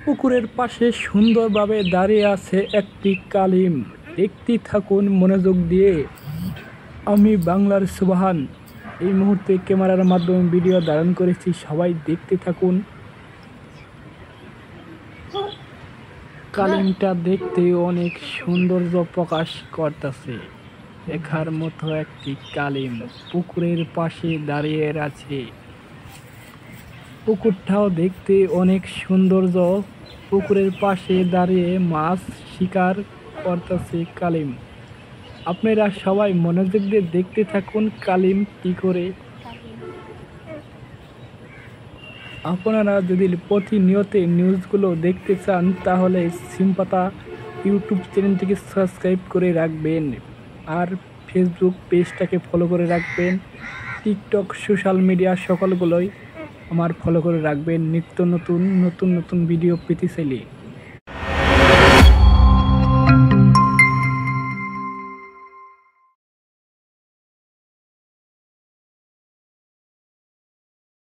পুকুরের পাশে সুন্দরভাবে দাঁড়িয়ে আছে একটি কালিম। দেখতে থাকুন মনোযোগ দিয়ে। আমি বাংলার সুবহান এই মুহূর্তে ক্যামেরার মাধ্যমে ভিডিও ধারণ করেছি, সবাই দেখতে থাকুন। কালিমটা দেখতে অনেক সৌন্দর্য প্রকাশ করতেছে। দেখার মতো একটি কালিম পুকুরের পাশে দাঁড়িয়ে আছে। পুকুরটাও দেখতে অনেক সৌন্দর্য। পুকুরের পাশে দাঁড়িয়ে মাছ শিকার করতেছে কালিম। আপনারা সবাই মনোযোগ দিয়ে দেখতে থাকুন কালিম কি করে। আপনারা যদি প্রতিনিয়ত নিউজগুলো দেখতে চান তাহলে সিমপাতা ইউটিউব চ্যানেলটিকে সাবস্ক্রাইব করে রাখবেন, আর ফেসবুক পেজটাকে ফলো করে রাখবেন। টিকটক সোশ্যাল মিডিয়া সকলগুলোই আমার ফলো করে রাখবেন নিত্য নতুন ভিডিও পেতে চাইলে।